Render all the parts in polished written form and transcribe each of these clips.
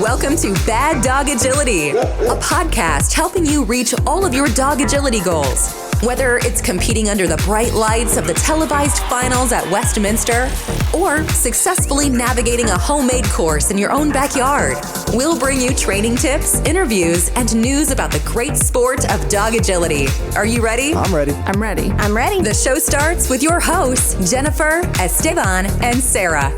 Welcome to Bad Dog Agility, a podcast helping you reach all of your dog agility goals. Whether it's competing under the bright lights of the televised finals at Westminster or successfully navigating a homemade course in your own backyard, we'll bring you training tips, interviews, and news about the great sport of dog agility. Are you ready? I'm ready. I'm ready. I'm ready. The show starts with your hosts, Jennifer, Esteban, and Sarah.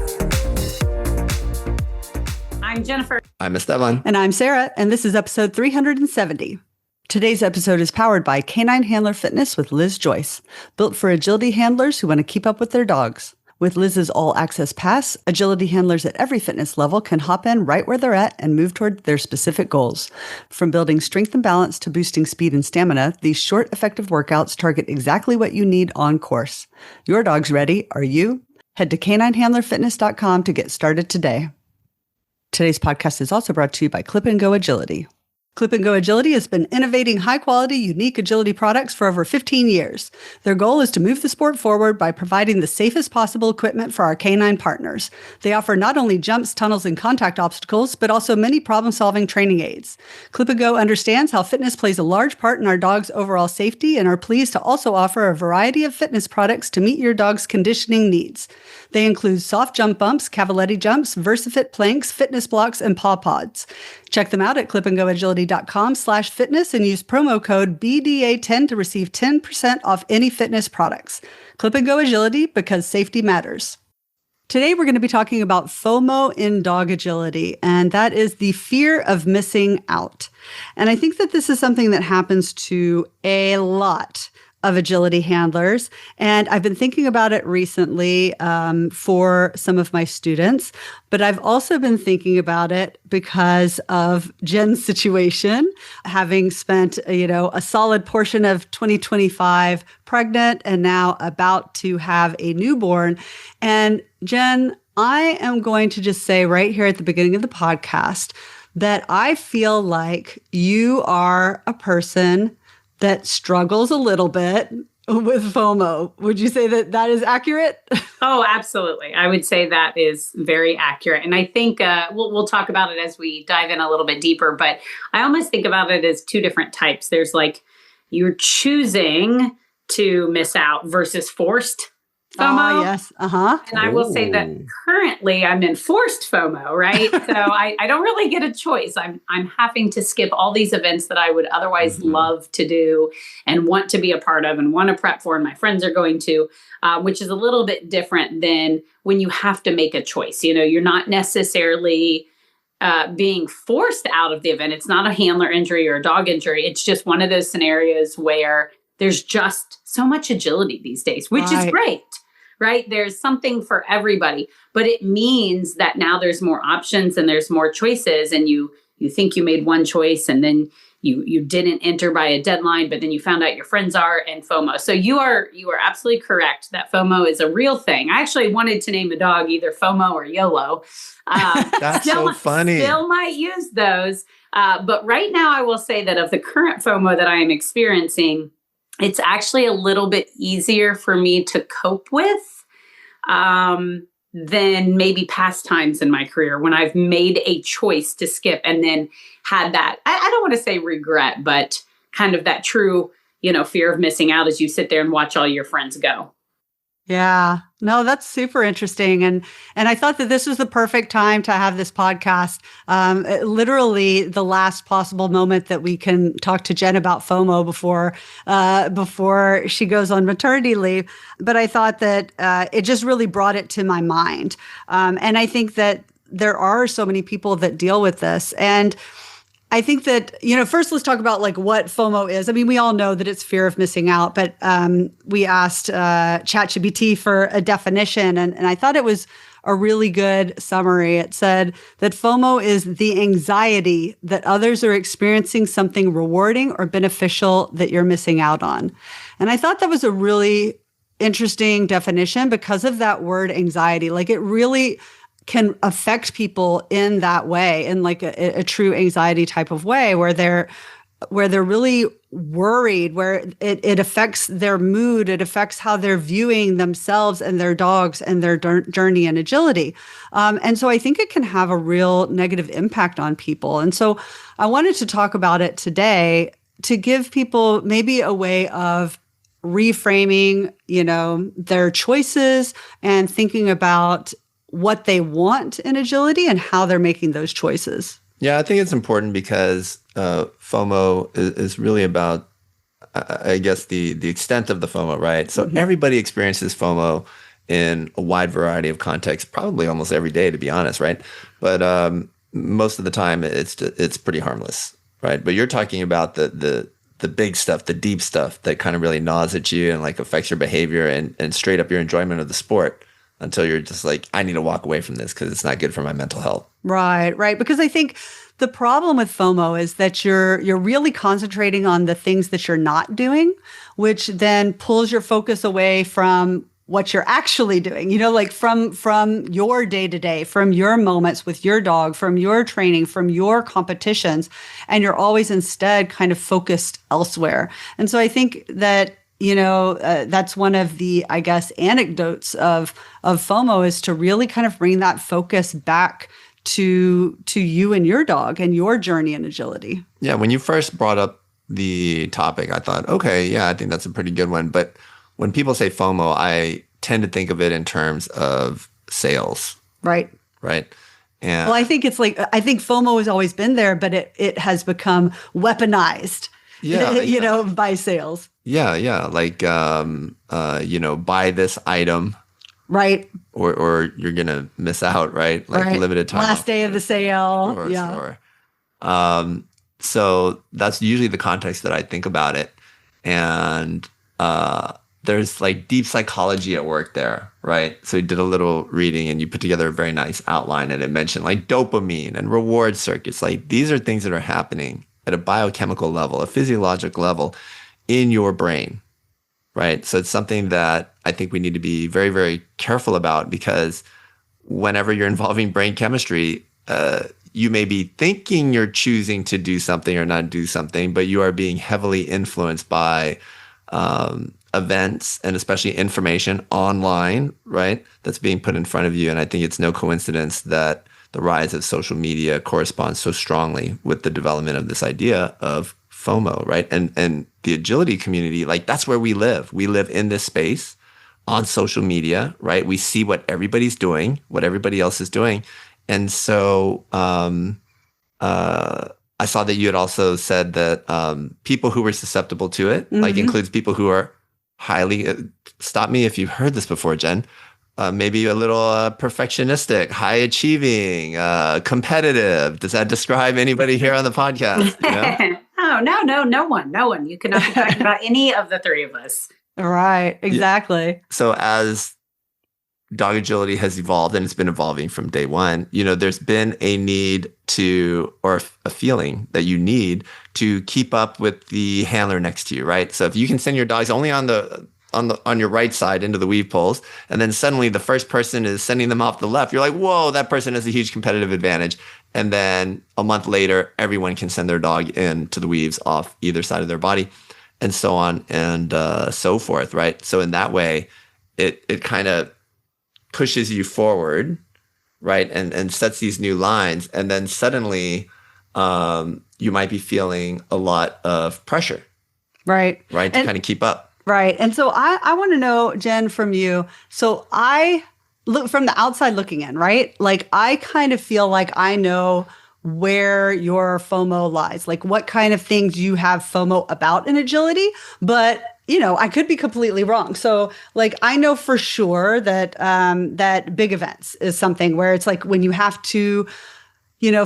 I'm Jennifer. I'm Esteban. And I'm Sarah, and this is episode 370. Today's episode is powered by Canine Handler Fitness with Liz Joyce, built for agility handlers who want to keep up with their dogs. With Liz's all-access pass, agility handlers at every fitness level can hop in right where they're at and move toward their specific goals. From building strength and balance to boosting speed and stamina, these short, effective workouts target exactly what you need on course. Your dog's ready. Are you? Head to caninehandlerfitness.com to get started today. Today's podcast is also brought to you by Clip and Go Agility. Clip and Go Agility has been innovating high-quality, unique agility products for over 15 years. Their goal is to move the sport forward by providing the safest possible equipment for our canine partners. They offer not only jumps, tunnels, and contact obstacles, but also many problem-solving training aids. Clip and Go understands how fitness plays a large part in our dog's overall safety and are pleased to also offer a variety of fitness products to meet your dog's conditioning needs. They include soft jump bumps, cavaletti jumps, VersaFit planks, fitness blocks, and paw pods. Check them out at clipandgoagility.com/fitness and use promo code BDA10 to receive 10% off any fitness products. Clip and Go Agility, because safety matters. Today, we're going to be talking about FOMO in dog agility, and that is the fear of missing out. And I think that this is something that happens to a lot of agility handlers. And I've been thinking about it recently for some of my students, but I've also been thinking about it because of Jen's situation, having spent, a solid portion of 2025 pregnant and now about to have a newborn. And Jen, I am going to just say right here at the beginning of the podcast that I feel like you are a person that struggles a little bit with FOMO. Would you say that that is accurate? Oh, absolutely. I would say that is very accurate. And I think we'll talk about it as we dive in a little bit deeper, but I almost think about it as two different types. There's like you're choosing to miss out versus forced FOMO. Yes. Uh-huh. And I will say that currently I'm in forced FOMO, right? So I don't really get a choice. I'm having to skip all these events that I would otherwise love to do and want to be a part of and want to prep for, and my friends are going to, which is a little bit different than when you have to make a choice. You're not necessarily being forced out of the event. It's not a handler injury or a dog injury. It's just one of those scenarios where there's just so much agility these days, which is great. Right? There's something for everybody, but it means that now there's more options and there's more choices, and you think you made one choice and then you didn't enter by a deadline, but then you found out your friends are, and FOMO. So you are absolutely correct that FOMO is a real thing. I actually wanted to name a dog either FOMO or YOLO. That's so funny. Still might use those. But right now I will say that of the current FOMO that I am experiencing, it's actually a little bit easier for me to cope with than maybe past times in my career when I've made a choice to skip and then had that, I don't want to say regret, but kind of that true, fear of missing out as you sit there and watch all your friends go. Yeah, no, that's super interesting. And I thought that this was the perfect time to have this podcast. Literally the last possible moment that we can talk to Jen about FOMO before she goes on maternity leave. But I thought that it just really brought it to my mind. And I think that there are so many people that deal with this. And I think that, first let's talk about like what FOMO is. I mean, we all know that it's fear of missing out, but we asked ChatGPT for a definition, and I thought it was a really good summary. It said that FOMO is the anxiety that others are experiencing something rewarding or beneficial that you're missing out on. And I thought that was a really interesting definition because of that word anxiety. Like it really can affect people in that way, in like a true anxiety type of way, where they're they're really worried, where it affects their mood, it affects how they're viewing themselves and their dogs and their journey in agility. And so I think it can have a real negative impact on people. And so I wanted to talk about it today to give people maybe a way of reframing, their choices and thinking about what they want in agility and how they're making those choices. Yeah, I think it's important because FOMO is really about, I guess, the extent of the FOMO, right? So everybody experiences FOMO in a wide variety of contexts, probably almost every day, to be honest, right? But most of the time, it's pretty harmless, right? But you're talking about the big stuff, the deep stuff that kind of really gnaws at you and like affects your behavior and straight up your enjoyment of the sport, until you're just like, I need to walk away from this because it's not good for my mental health. Right. Because I think the problem with FOMO is that you're really concentrating on the things that you're not doing, which then pulls your focus away from what you're actually doing, like from your day to day, from your moments with your dog, from your training, from your competitions. And you're always instead kind of focused elsewhere. And so I think that that's one of the, I guess, anecdotes of FOMO, is to really kind of bring that focus back to you and your dog and your journey in agility. Yeah, when you first brought up the topic, I thought, okay, yeah, I think that's a pretty good one. But when people say FOMO, I tend to think of it in terms of sales. Right. And well, I think it's like, I think FOMO has always been there, but it has become weaponized. By sales. Yeah. Like, buy this item. Right. Or you're going to miss out, right? Like right. Limited time. Last day of the sale. Sure. So that's usually the context that I think about it. And there's like deep psychology at work there, right? So you did a little reading and you put together a very nice outline, and it mentioned like dopamine and reward circuits. Like these are things that are happening at a biochemical level, a physiological level in your brain, right? So it's something that I think we need to be very, very careful about, because whenever you're involving brain chemistry, you may be thinking you're choosing to do something or not do something, but you are being heavily influenced by events and especially information online, right? That's being put in front of you. And I think it's no coincidence that the rise of social media corresponds so strongly with the development of this idea of FOMO, right? And the agility community, like that's where we live. We live in this space on social media, right? We see what everybody's doing, what everybody else is doing. And so I saw that you had also said that people who were susceptible to it, like includes people who are highly, stop me if you've heard this before, Jen, maybe a little perfectionistic, high achieving, competitive. Does that describe anybody here on the podcast? Oh, no one. You cannot be talking about any of the three of us. Right, exactly. Yeah. So as dog agility has evolved, and it's been evolving from day one, there's been a need to, or a feeling that you need to keep up with the handler next to you, right? So if you can send your dogs only on your right side into the weave poles, and then suddenly the first person is sending them off the left, you're like, whoa, that person has a huge competitive advantage. And then a month later, everyone can send their dog into the weaves off either side of their body, and so on and so forth, right? So in that way, it kind of pushes you forward, right? And sets these new lines. And then suddenly you might be feeling a lot of pressure. Right. Right. To kind of keep up. Right. And so I want to know, Jen, from you. So I look from the outside looking in, right? Like I kind of feel like I know where your FOMO lies, like what kind of things you have FOMO about in agility, but I could be completely wrong. So like, I know for sure that, that big events is something where it's like when you have to,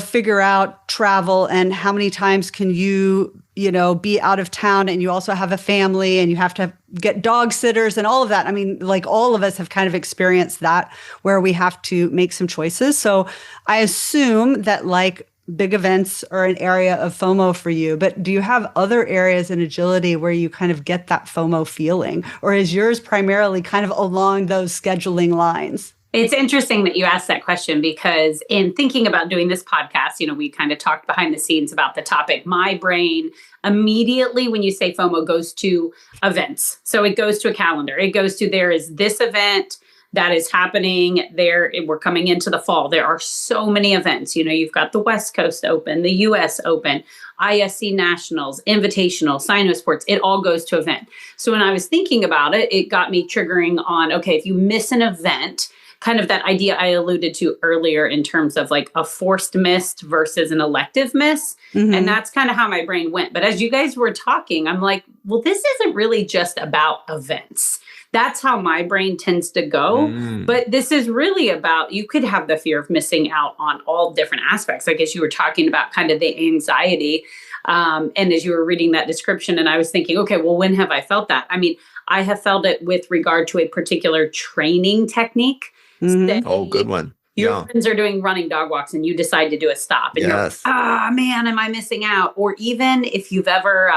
figure out travel and how many times can you, be out of town, and you also have a family and you have to get dog sitters and all of that. I mean, like all of us have kind of experienced that where we have to make some choices. So I assume that like big events are an area of FOMO for you, but do you have other areas in agility where you kind of get that FOMO feeling? Or is yours primarily kind of along those scheduling lines? It's interesting that you asked that question because in thinking about doing this podcast, we kind of talked behind the scenes about the topic. My brain immediately, when you say FOMO, goes to events. So it goes to a calendar. It goes to there is this event that is happening there. We're coming into the fall. There are so many events. You've got the West Coast Open, the US Open, ISC Nationals, Invitational, Sino Sports. It all goes to event. So when I was thinking about it, it got me triggering on, okay, if you miss an event, kind of that idea I alluded to earlier in terms of like a forced miss versus an elective miss. Mm-hmm. And that's kind of how my brain went. But as you guys were talking, I'm like, well, this isn't really just about events. That's how my brain tends to go. But this is really about, you could have the fear of missing out on all different aspects. I guess you were talking about kind of the anxiety. And as you were reading that description, and I was thinking, okay, well, when have I felt that? I mean, I have felt it with regard to a particular training technique. Mm-hmm. Oh, good one. Your friends are doing running dog walks and you decide to do a stop. And you're like, man, am I missing out? Or even if you've ever,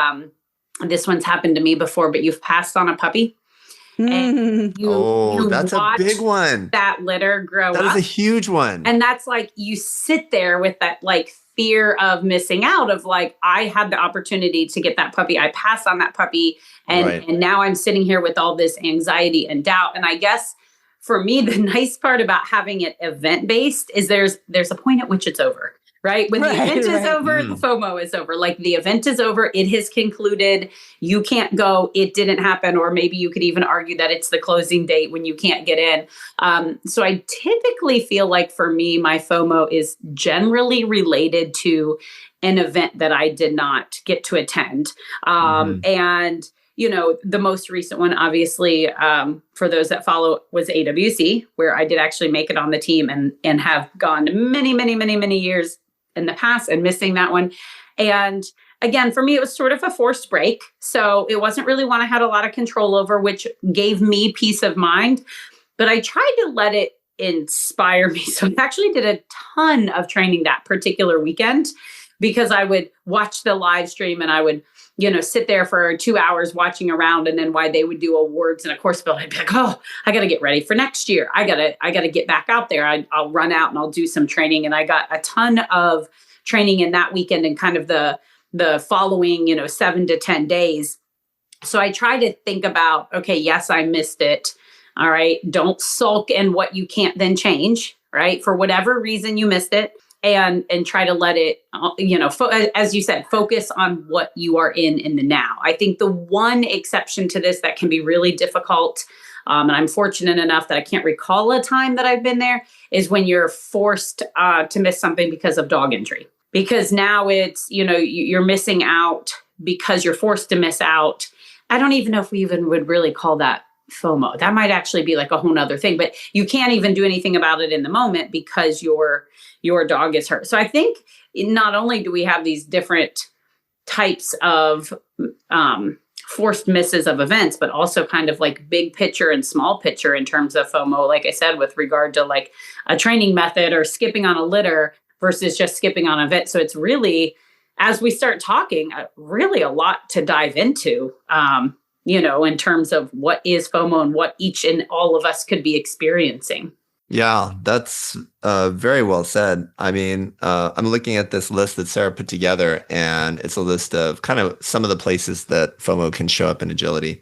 this one's happened to me before, but you've passed on a puppy. And you that's a big one. That litter grow up. That is a huge one. And that's like, you sit there with that like fear of missing out of like, I had the opportunity to get that puppy. I passed on that puppy. And now I'm sitting here with all this anxiety and doubt. And I guess for me, the nice part about having it event-based is there's a point at which it's over, right? When the event is over, the FOMO is over. Like the event is over, it has concluded, you can't go, it didn't happen, or maybe you could even argue that it's the closing date when you can't get in. So I typically feel like for me, my FOMO is generally related to an event that I did not get to attend. And the most recent one, obviously, for those that follow, was AWC, where I did actually make it on the team and have gone many, many, many, many years in the past and missing that one. And again, for me, it was sort of a forced break. So it wasn't really one I had a lot of control over, which gave me peace of mind. But I tried to let it inspire me. So I actually did a ton of training that particular weekend because I would watch the live stream and I would sit there for 2 hours watching around, and then while they would do awards and a course build, I'd be like, oh, I got to get ready for next year. I gotta get back out there. I'll run out and I'll do some training. And I got a ton of training in that weekend and kind of the following, 7 to 10 days. So I try to think about, okay, yes, I missed it. All right. Don't sulk in what you can't then change, right? For whatever reason you missed it. And try to let it, as you said, focus on what you are in the now. I think the one exception to this that can be really difficult, and I'm fortunate enough that I can't recall a time that I've been there, is when you're forced to miss something because of dog injury. Because now it's, you're missing out because you're forced to miss out. I don't even know if we even would really call that FOMO. That might actually be like a whole nother thing, but you can't even do anything about it in the moment because your dog is hurt. So I think not only do we have these different types of forced misses of events, but also kind of like big picture and small picture in terms of FOMO, like I said, with regard to like a training method or skipping on a litter versus just skipping on an event. So it's really, as we start talking, really a lot to dive into, in terms of what is FOMO and what each and all of us could be experiencing. Yeah, that's very well said. I mean, I'm looking at this list that Sarah put together, and it's a list of kind of some of the places that FOMO can show up in agility.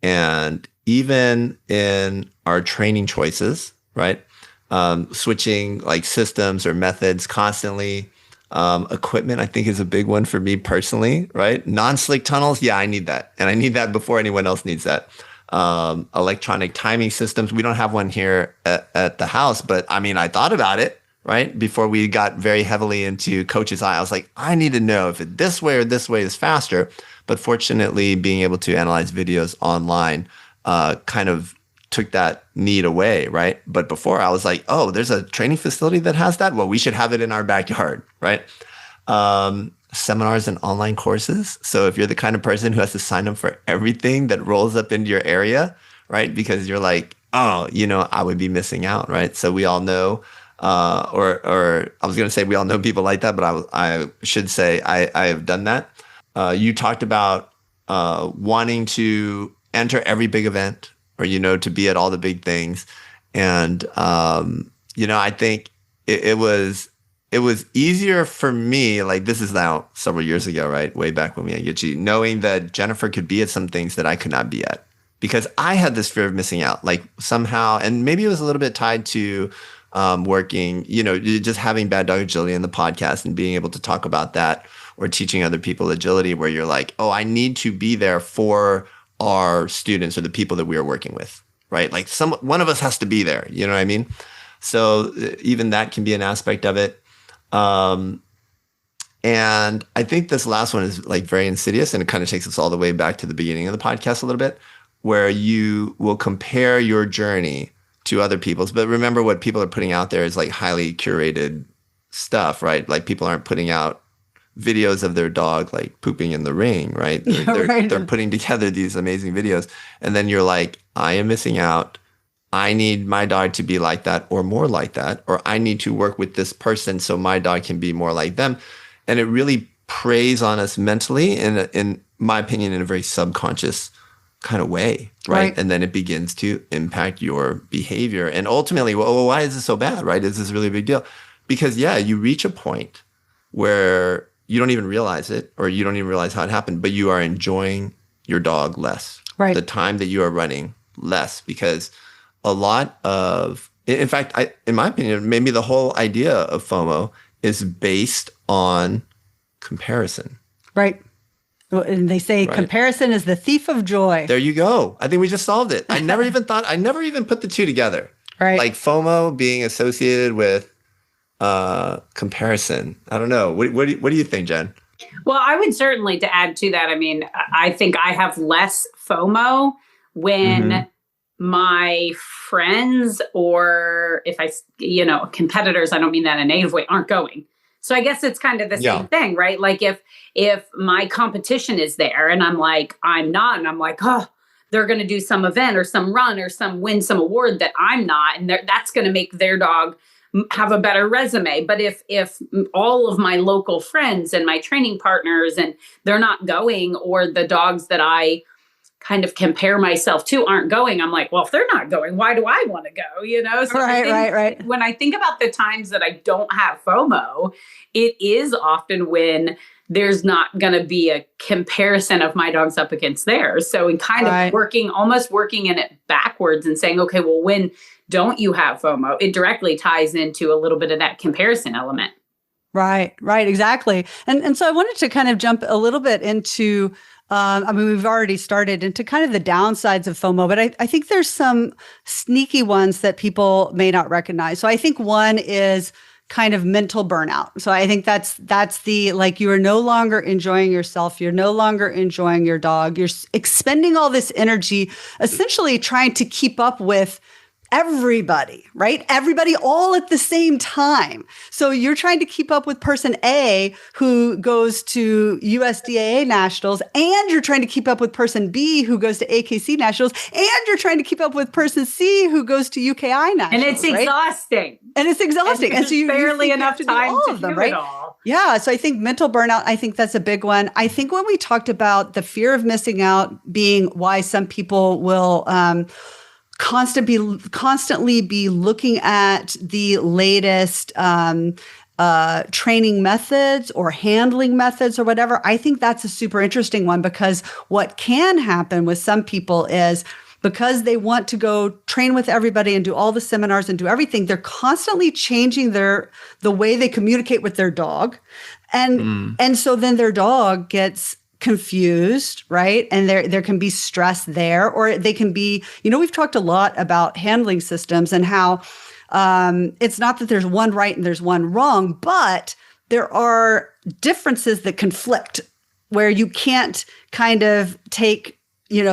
And even in our training choices, right? Switching like systems or methods constantly. Equipment, I think, is a big one for me personally, right? Non-slick tunnels. Yeah, I need that. And I need that before anyone else needs that. Electronic timing systems. We don't have one here at the house, but I mean, I thought about it, right? Before we got very heavily into Coach's Eye, I was like, I need to know if it this way or this way is faster. But fortunately, being able to analyze videos online kind of took that need away, right? But before I was like, oh, there's a training facility that has that? Well, we should have it in our backyard, right? Seminars and online courses. So if you're the kind of person who has to sign up for everything that rolls up into your area, right? Because you're like, oh, I would be missing out, right? So we all know, or I was going to say we all know people like that, but I should say I have done that. You talked about wanting to enter every big event, or to be at all the big things. And, I think it was easier for me, like this is now several years ago, right? Way back when we had Yichi, knowing that Jennifer could be at some things that I could not be at because I had this fear of missing out, like somehow, and maybe it was a little bit tied to working, just having Bad Dog Agility in the podcast and being able to talk about that or teaching other people agility where you're like, oh, I need to be there for our students or the people that we are working with, right? Like one of us has to be there, you know what I mean? So even that can be an aspect of it. And I think this last one is like very insidious and it kind of takes us all the way back to the beginning of the podcast a little bit, where you will compare your journey to other people's. But remember what people are putting out there is like highly curated stuff, right? Like people aren't putting out videos of their dog like pooping in the ring, right? They're putting together these amazing videos. And then you're like, I am missing out. I need my dog to be like that or more like that, or I need to work with this person so my dog can be more like them. And it really preys on us mentally, in my opinion, in a very subconscious kind of way, right? And then it begins to impact your behavior. And ultimately, well, why is this so bad, right? Is this really a big deal? Because, you reach a point where you don't even realize it or you don't even realize how it happened, but you are enjoying your dog less. Right. The time that you are running less because a lot of, in fact, in my opinion, maybe the whole idea of FOMO is based on comparison. Right. And they say comparison is the thief of joy. There you go. I think we just solved it. I never even put the two together. Right. Like FOMO being associated with comparison. I don't know. What do you think, Jen? Well, I would certainly, to add to that, I mean, I think I have less FOMO when my friends or if competitors, I don't mean that in a negative way, aren't going. So I guess it's kind of the same thing, right? Like if my competition is there and I'm like, I'm not, and I'm like, oh, they're going to do some event or some run or win some award that I'm not, and that's going to make their dog have a better resume. But if all of my local friends and my training partners and they're not going, or the dogs that I kind of compare myself to aren't going, I'm like, well, if they're not going, why do I want to go? So right. When I think about the times that I don't have FOMO, it is often when there's not going to be a comparison of my dogs up against theirs. So in kind of almost working in it backwards and saying, okay, well, when don't you have FOMO? It directly ties into a little bit of that comparison element. Right, exactly. And so I wanted to kind of jump a little bit into, we've already started into kind of the downsides of FOMO, but I think there's some sneaky ones that people may not recognize. So I think one is kind of mental burnout. So I think that's the, like, you are no longer enjoying yourself. You're no longer enjoying your dog. You're expending all this energy, essentially trying to keep up with everybody, right? Everybody all at the same time. So you're trying to keep up with person A who goes to USDAA nationals, and you're trying to keep up with person B who goes to AKC nationals, and you're trying to keep up with person C who goes to UKI nationals. And it's exhausting. And so you barely you enough do time all to of them, do right? it all. Yeah. So I think mental burnout, I think that's a big one. I think when we talked about the fear of missing out being why some people will constantly be looking at the latest training methods or handling methods or whatever, I think that's a super interesting one, because what can happen with some people is, because they want to go train with everybody and do all the seminars and do everything, they're constantly changing the way they communicate with their dog. And so then their dog gets confused, right? And there can be stress there, or they can be, we've talked a lot about handling systems and how it's not that there's one right and there's one wrong, but there are differences that conflict where you can't kind of take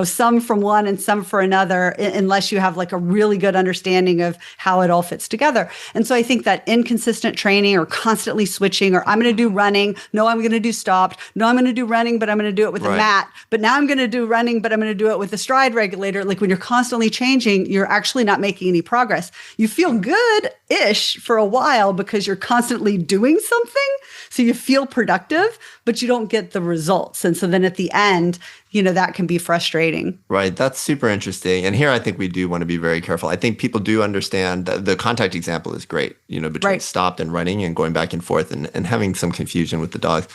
some from one and some for another, unless you have like a really good understanding of how it all fits together. And so I think that inconsistent training or constantly switching, or I'm going to do running. No, I'm going to do stopped. No, I'm going to do running, but I'm going to do it with a mat. But now I'm going to do running, but I'm going to do it with a stride regulator. Like, when you're constantly changing, you're actually not making any progress. You feel good-ish for a while because you're constantly doing something. So you feel productive, but you don't get the results. And so then at the end, that can be frustrating. Right. That's super interesting. And here I think we do want to be very careful. I think people do understand that the contact example is great, between stopped and running and going back and forth and having some confusion with the dogs.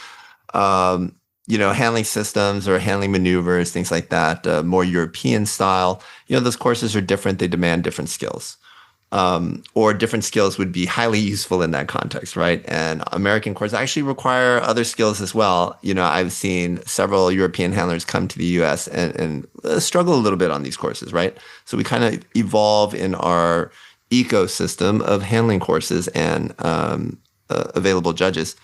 Handling systems or handling maneuvers, things like that, more European style, those courses are different. They demand different skills. Or different skills would be highly useful in that context, right? And American courses actually require other skills as well. I've seen several European handlers come to the US and struggle a little bit on these courses, right? So we kind of evolve in our ecosystem of handling courses and available judges.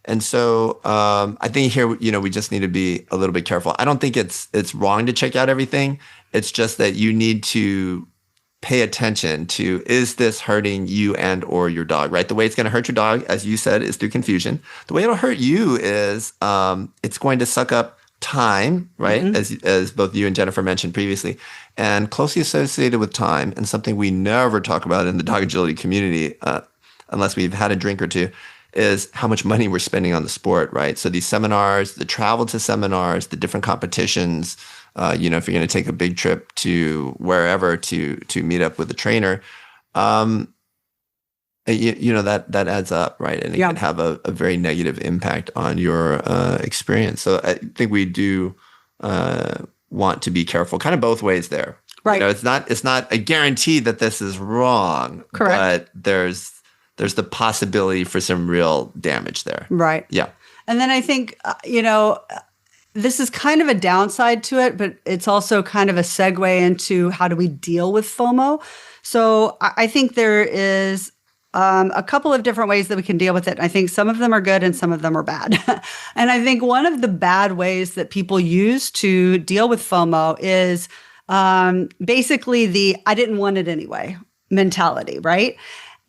And so I think here, we just need to be a little bit careful. I don't think it's wrong to check out everything. It's just that you need to pay attention to, is this hurting you and or your dog, right? The way it's going to hurt your dog, as you said, is through confusion. The way it'll hurt you is it's going to suck up time, right? Mm-hmm. As both you and Jennifer mentioned previously, and closely associated with time, and something we never talk about in the dog agility community, unless we've had a drink or two, is how much money we're spending on the sport, right? So these seminars, the travel to seminars, the different competitions, if you're going to take a big trip to wherever to meet up with a trainer, that adds up, right? And it can have a very negative impact on your experience. So I think we do want to be careful, kind of both ways there. Right. It's not a guarantee that this is wrong. Correct. But there's the possibility for some real damage there. Right. Yeah. And then I think, this is kind of a downside to it, but it's also kind of a segue into how do we deal with FOMO. So I think there is a couple of different ways that we can deal with it. I think some of them are good and some of them are bad. And I think one of the bad ways that people use to deal with FOMO is basically the I didn't want it anyway mentality, right?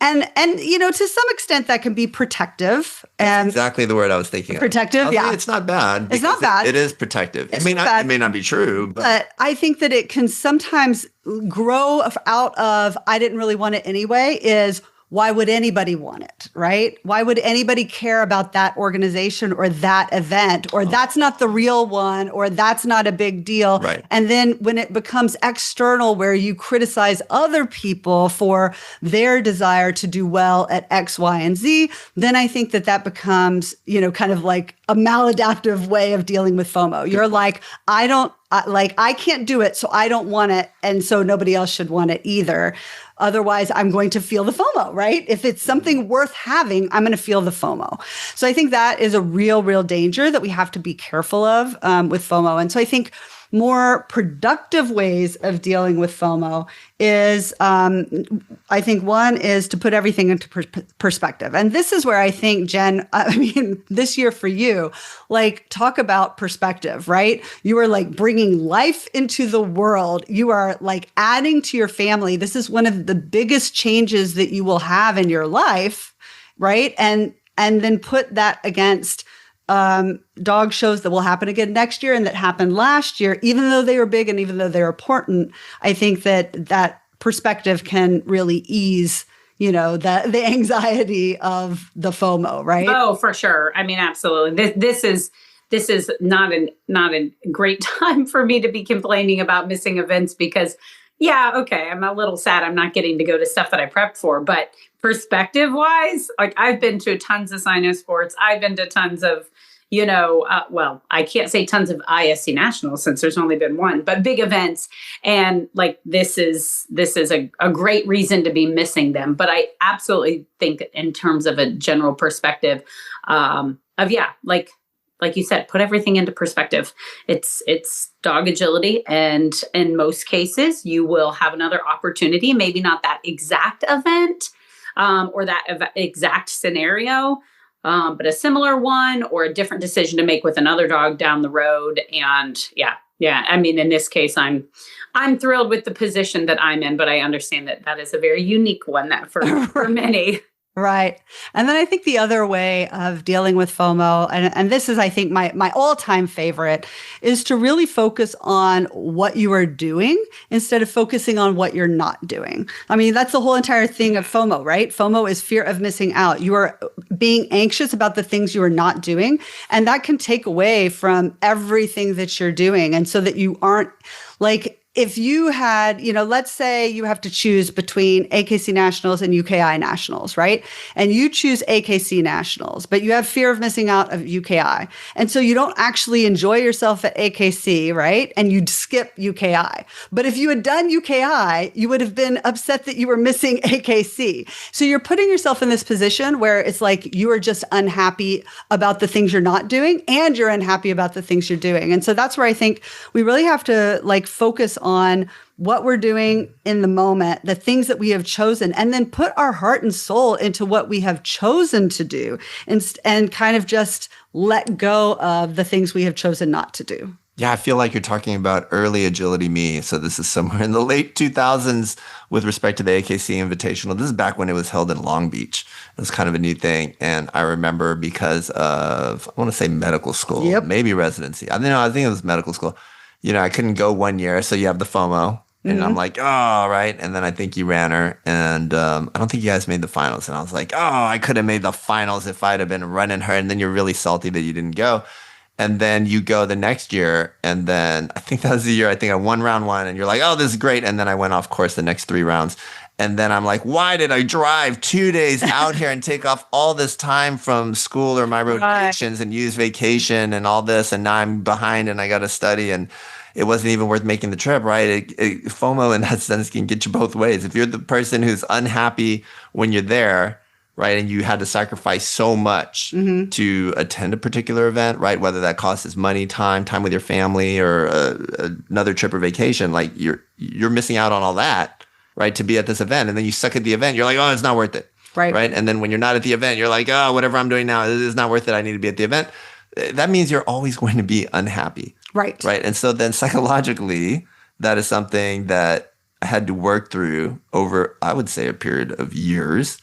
And to some extent that can be protective. That's exactly the word I was thinking. Protective, yeah. It's not bad. It's not bad. It is protective. It may not be true, but I think that it can sometimes grow out of I didn't really want it anyway. Is why would anybody want it, right? Why would anybody care about that organization or that event, or that's not the real one, or that's not a big deal? Right. And then when it becomes external, where you criticize other people for their desire to do well at X, Y, and Z, then I think that becomes, kind of like a maladaptive way of dealing with FOMO. You're like, I can't do it, so I don't want it, and so nobody else should want it either. Otherwise, I'm going to feel the FOMO, right? If it's something worth having, I'm going to feel the FOMO. So I think that is a real, real danger that we have to be careful of with FOMO. And so I think more productive ways of dealing with FOMO is, I think one is to put everything into perspective. And this is where I think, Jen, this year for you, talk about perspective, right? You are bringing life into the world. You are adding to your family. This is one of the biggest changes that you will have in your life, right? And then put that against dog shows that will happen again next year and that happened last year, even though they were big and even though they're important. I think that perspective can really ease, the anxiety of the FOMO, right? Oh, for sure. Absolutely. This is not a great time for me to be complaining about missing events because, I'm a little sad I'm not getting to go to stuff that I prepped for, but perspective wise, I've been to tons of Sino sports. I've been to tons of, I can't say tons of ISC nationals since there's only been one, but big events. And this is a great reason to be missing them. But I absolutely think in terms of a general perspective like you said, put everything into perspective. It's dog agility. And in most cases, you will have another opportunity, maybe not that exact event or that exact scenario, but a similar one or a different decision to make with another dog down the road. And in this case, I'm thrilled with the position that I'm in, but I understand that is a very unique one that for many. Right. And then I think the other way of dealing with FOMO, and this is, I think, my all-time favorite, is to really focus on what you are doing instead of focusing on what you're not doing. I mean, that's the whole entire thing of FOMO, right? FOMO is fear of missing out. You are being anxious about the things you are not doing, and that can take away from everything that you're doing. And so that you aren't like, if you had, let's say you have to choose between AKC Nationals and UKI Nationals, right? And you choose AKC Nationals, but you have fear of missing out of UKI. And so you don't actually enjoy yourself at AKC, right? And you'd skip UKI. But if you had done UKI, you would have been upset that you were missing AKC. So you're putting yourself in this position where it's like you are just unhappy about the things you're not doing, and you're unhappy about the things you're doing. And so that's where I think we really have to focus on what we're doing in the moment, the things that we have chosen, and then put our heart and soul into what we have chosen to do, and kind of just let go of the things we have chosen not to do. Yeah, I feel like you're talking about early agility me. So this is somewhere in the late 2000s with respect to the AKC Invitational. This is back when it was held in Long Beach. It was kind of a new thing. And I remember because of, I want to say medical school, maybe residency. I think it was medical school. I couldn't go 1 year, so you have the FOMO. And I'm like, oh, right. And then I think you ran her. And I don't think you guys made the finals. And I was like, oh, I could have made the finals if I'd have been running her. And then you're really salty that you didn't go. And then you go the next year. And then I think that was the year I won round one. And you're like, oh, this is great. And then I went off course the next 3 rounds. And then I'm like, why did I drive 2 days out here and take off all this time from school or my rotations and use vacation and all this? And now I'm behind and I got to study. And it wasn't even worth making the trip, right? FOMO in that sense can get you both ways. If you're the person who's unhappy when you're there, right, and you had to sacrifice so much to attend a particular event, right, whether that costs money, time with your family, or another trip or vacation, like you're missing out on all that, right, to be at this event. And then you suck at the event. You're like, oh, it's not worth it, right? And then when you're not at the event, you're like, oh, whatever I'm doing now is not worth it. I need to be at the event. That means you're always going to be unhappy. Right. And so then psychologically, that is something that I had to work through over, I would say, a period of years,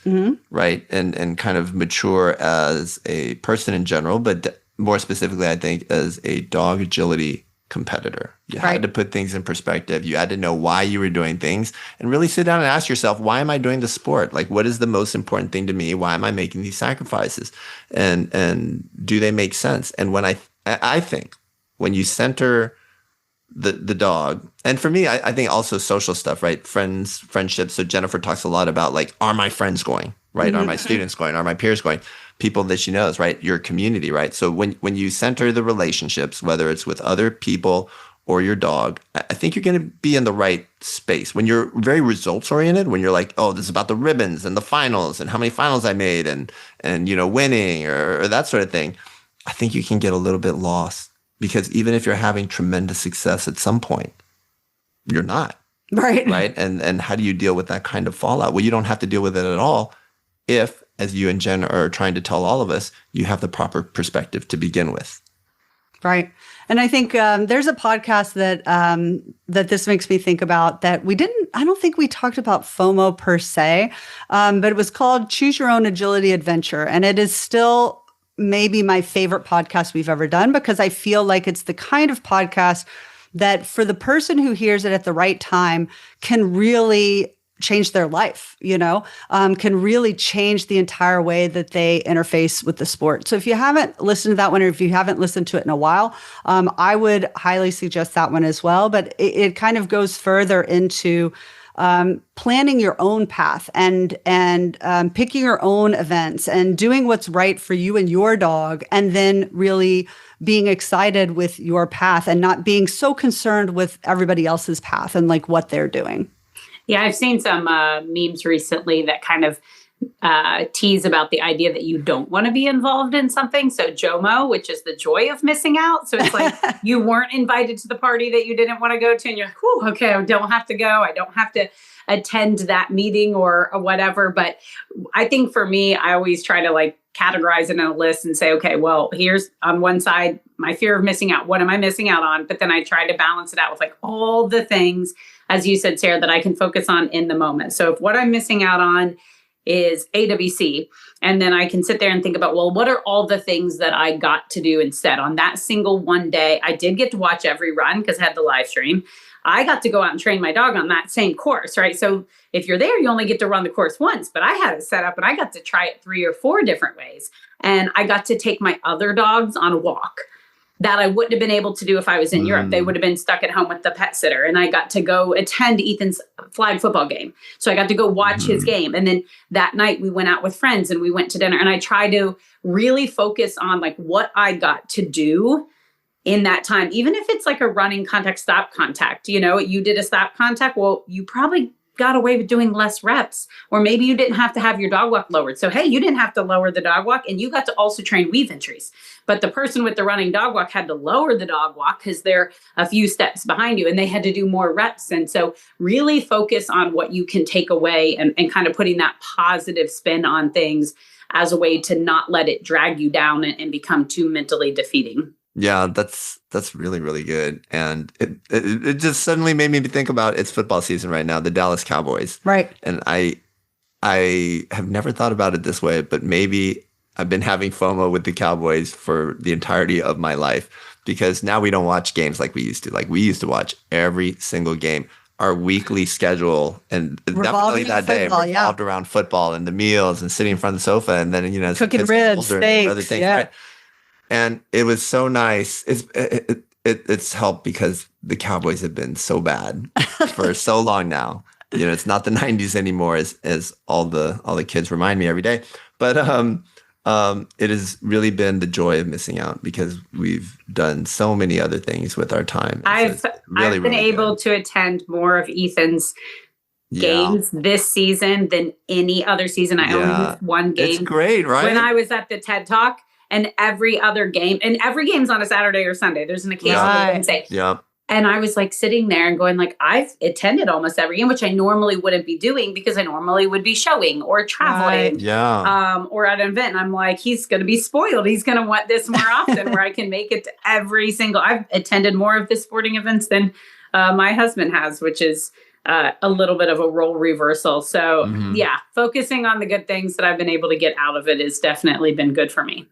right? And kind of mature as a person in general, but more specifically, I think, as a dog agility competitor. You had to put things in perspective. You had to know why you were doing things and really sit down and ask yourself, why am I doing the sport? Like, what is the most important thing to me? Why am I making these sacrifices? And do they make sense? And when I think when you center the dog, and for me, I think also social stuff, right? Friendships. So Jennifer talks a lot about are my friends going, right? Are my students going? Are my peers going? People that she knows, right? Your community, right? So when you center the relationships, whether it's with other people or your dog, I think you're going to be in the right space. When you're very results oriented, when you're like, oh, this is about the ribbons and the finals and how many finals I made and winning or that sort of thing, I think you can get a little bit lost, because even if you're having tremendous success at some point, you're not. Right. And how do you deal with that kind of fallout? Well, you don't have to deal with it at all if, as you and Jen are trying to tell all of us, you have the proper perspective to begin with. Right. And I think there's a podcast that this makes me think about that I don't think we talked about FOMO per se, but it was called Choose Your Own Agility Adventure. And it is still maybe my favorite podcast we've ever done, because I feel like it's the kind of podcast that for the person who hears it at the right time can really change their life, can really change the entire way that they interface with the sport. So if you haven't listened to that one, or if you haven't listened to it in a while, I would highly suggest that one as well. But it kind of goes further into planning your own path and picking your own events and doing what's right for you and your dog, and then really being excited with your path and not being so concerned with everybody else's path and what they're doing. Yeah, I've seen some memes recently that kind of tease about the idea that you don't want to be involved in something. So JOMO, which is the joy of missing out. So it's like you weren't invited to the party that you didn't want to go to, and you're like, whew, okay, I don't have to go. I don't have to attend that meeting or whatever. But I think for me, I always try to categorize it in a list and say, okay, well, here's on one side, my fear of missing out. What am I missing out on? But then I try to balance it out with all the things, as you said, Sarah, that I can focus on in the moment. So if what I'm missing out on is AWC. And then I can sit there and think about, well, what are all the things that I got to do instead? On that single one day, I did get to watch every run because I had the live stream. I got to go out and train my dog on that same course, right? So if you're there, you only get to run the course once, but I had it set up and I got to try it 3 or 4 different ways. And I got to take my other dogs on a walk that I wouldn't have been able to do if I was in Europe. They would have been stuck at home with the pet sitter. And I got to go attend Ethan's flag football game. So I got to go watch his game. And then that night we went out with friends and we went to dinner. And I tried to really focus on like what I got to do in that time, even if it's like a running contact, stop contact. You know, you did a stop contact. Well, you probably got away with doing less reps, or maybe you didn't have to have your dog walk lowered. So, hey, you didn't have to lower the dog walk and you got to also train weave entries. But the person with the running dog walk had to lower the dog walk because they're a few steps behind you and they had to do more reps. And so really focus on what you can take away and kind of putting that positive spin on things as a way to not let it drag you down and become too mentally defeating. Yeah, that's really, really good. And it just suddenly made me think about it's football season right now, the Dallas Cowboys. Right. And I have never thought about it this way, but maybe I've been having FOMO with the Cowboys for the entirety of my life because now we don't watch games like we used to. Like we used to watch every single game. Our weekly schedule and definitely that day revolved around football and the meals and sitting in front of the sofa and then, you know, cooking ribs, steaks, other things. Yeah. Right? And it was so nice. It's helped because the Cowboys have been so bad for so long now. You know, it's not the 90s anymore, as all the kids remind me every day. But it has really been the joy of missing out because we've done so many other things with our time. I've been able to attend more of Ethan's games this season than any other season. I only missed one game. It's great, right? When I was at the TED Talk. And every other game, and every game's on a Saturday or Sunday. There's an occasional Wednesday. Yeah. And I was like sitting there and going like, I've attended almost every game, which I normally wouldn't be doing because I normally would be showing or traveling. Or at an event. And I'm like, he's going to be spoiled. He's going to want this more often where I can make it to every single, I've attended more of the sporting events than my husband has, which is a little bit of a role reversal. So focusing on the good things that I've been able to get out of it has definitely been good for me.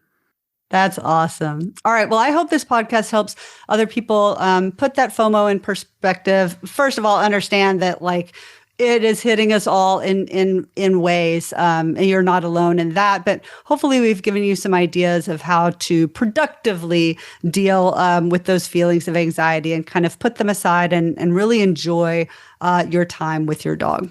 That's awesome. All right. Well, I hope this podcast helps other people put that FOMO in perspective. First of all, understand that like it is hitting us all in ways, and you're not alone in that. But hopefully, we've given you some ideas of how to productively deal with those feelings of anxiety and kind of put them aside and really enjoy your time with your dog.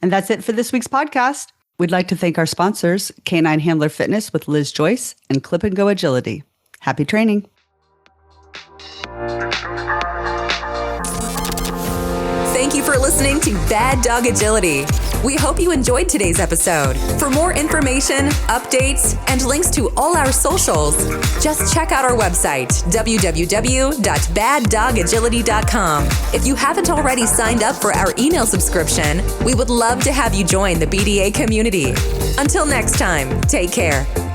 And that's it for this week's podcast. We'd like to thank our sponsors, Canine Handler Fitness with Liz Joyce and Clip and Go Agility. Happy training. Thank you for listening to Bad Dog Agility. We hope you enjoyed today's episode. For more information, updates, and links to all our socials, just check out our website, www.baddogagility.com. If you haven't already signed up for our email subscription, we would love to have you join the BDA community. Until next time, take care.